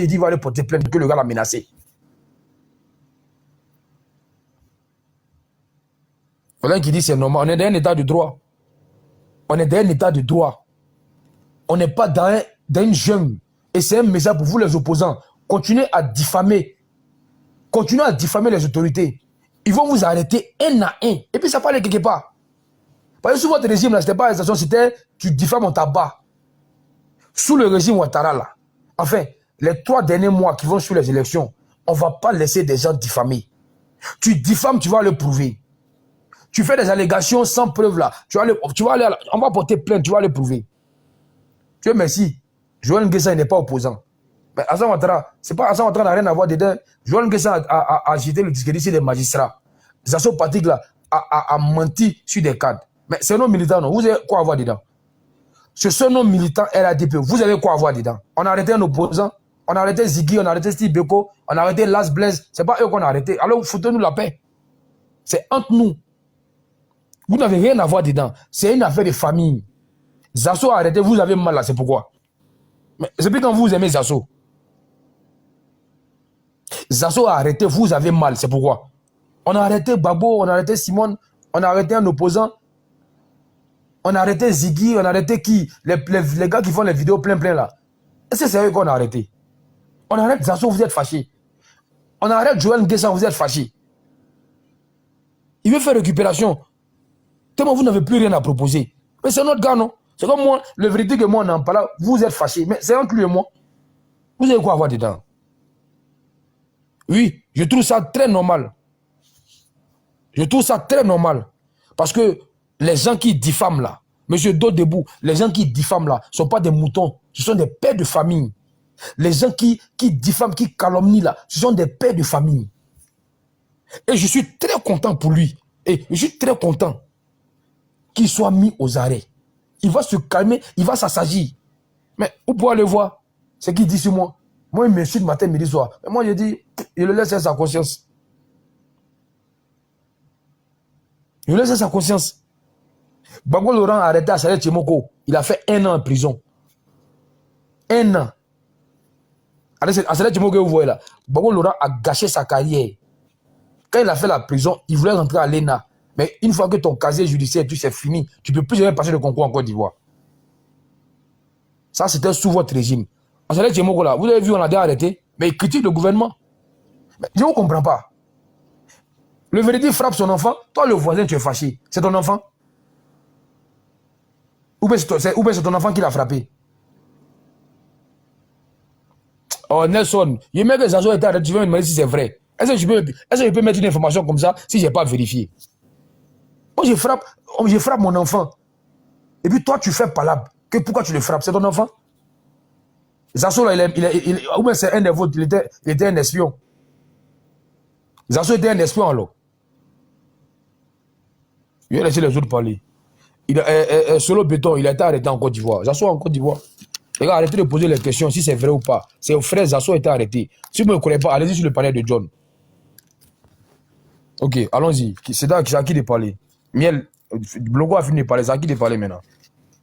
il dit qu'il va aller porter plainte, que le gars l'a menacé. Quelqu'un qui dit c'est normal. On est dans un état de droit. On est dans un état de droit. On n'est pas dans une jungle. Et c'est un message pour vous les opposants. Continuez à diffamer. Continuez à diffamer les autorités. Ils vont vous arrêter un à un. Et puis ça part quelque part. Parce que sous votre régime, là, c'était pas l'arrestation, c'était tu diffames, on tabac. Sous le régime Ouattara, là, enfin, les 3 derniers mois qui vont sur les élections, on ne va pas laisser des gens diffamer. Tu diffames, tu vas le prouver. Tu fais des allégations sans preuve, là. Tu vas aller, on va porter plainte, tu vas le prouver. Dieu merci. Joël Nguessa n'est pas opposant. Mais Hassan Ouattara, c'est pas Hassan Ouattara n'a rien à voir dedans. Joël Nguessa a agité le discrédit des magistrats. Zasso Patrick, là, a menti sur des cadres. Mais c'est nos militants, non? Vous avez quoi avoir dedans? Ce sont nos militants RADP. Vous avez quoi avoir dedans? On a arrêté un opposant. On a arrêté Ziggy, on a arrêté Steve Beko, on a arrêté Las Blaise. Ce n'est pas eux qu'on a arrêté. Alors, foutez-nous la paix. C'est entre nous. Vous n'avez rien à voir dedans. C'est une affaire de famille. Zasso a arrêté, vous avez mal là, c'est pourquoi? Mais c'est plus quand vous aimez Zasso. Zasso a arrêté, vous avez mal, c'est pourquoi? On a arrêté Babo, on a arrêté Simone, on a arrêté un opposant. On a arrêté Ziggy, on a arrêté qui? Les gars qui font les vidéos plein là. Est-ce que c'est eux qu'on a arrêté? On arrête Zasso, vous êtes fâchés. On arrête Joël Nguessa, vous êtes fâchés. Il veut faire récupération. Tellement vous n'avez plus rien à proposer. Mais c'est notre gars, non? C'est comme moi, le vérité que moi on en parle, vous êtes fâchés. Mais c'est entre lui et moi. Vous avez quoi avoir dedans? Oui, je trouve ça très normal. Je trouve ça très normal. Parce que les gens qui diffament là, monsieur Dodebou, les gens qui diffament là, ne sont pas des moutons, ce sont des pères de famille. Les gens qui diffament, qui calomnient là, ce sont des pères de famille. Et je suis très content pour lui. Et je suis très content qu'il soit mis aux arrêts. Il va se calmer, il va s'assagir. Mais vous pouvez le voir, ce qu'il dit sur moi. Moi, il m'insulte matin, midi, soir. Mais moi, je dis, il le laisse à sa conscience. Il le laisse à sa conscience. Bango Laurent a arrêté à Saleh Tchemoko. Il a fait 1 an en prison. 1 an. À Saleh Tchemoko, vous voyez là. Bango Laurent a gâché sa carrière. Quand il a fait la prison, il voulait rentrer à l'ENA. Mais une fois que ton casier judiciaire, tout c'est fini, tu ne peux plus jamais passer le concours en Côte d'Ivoire. Ça, c'était sous votre régime. À Saleh Tchemoko, là, vous avez vu, on a déjà arrêté, mais il critique le gouvernement. Mais je ne comprends pas. Le vérité frappe son enfant, toi le voisin, tu es fâché. C'est ton enfant? Ou bien c'est ton enfant qui l'a frappé? Oh Nelson, je mets que Zazo était arrêté, tu veux me demander si c'est vrai. Est-ce que je peux mettre une information comme ça si je n'ai pas vérifié? Moi je frappe mon enfant. Et puis toi tu fais palabre. Pourquoi tu le frappes? C'est ton enfant? Zazo là, ou bien c'est un des vôtres, il était un espion. Zazo était un espion alors. Je vais laisser les autres parler. Solo Béton, il a été arrêté en Côte d'Ivoire. Zasso en Côte d'Ivoire. Les gars, arrêtez de poser les questions si c'est vrai ou pas. C'est au frère Zasso a été arrêté. Si vous ne me connaissez pas, allez-y sur le panel de John. Ok, allons-y. C'est à qui de parler? Miel, Blogo a fini de parler. C'est à qui de parler maintenant?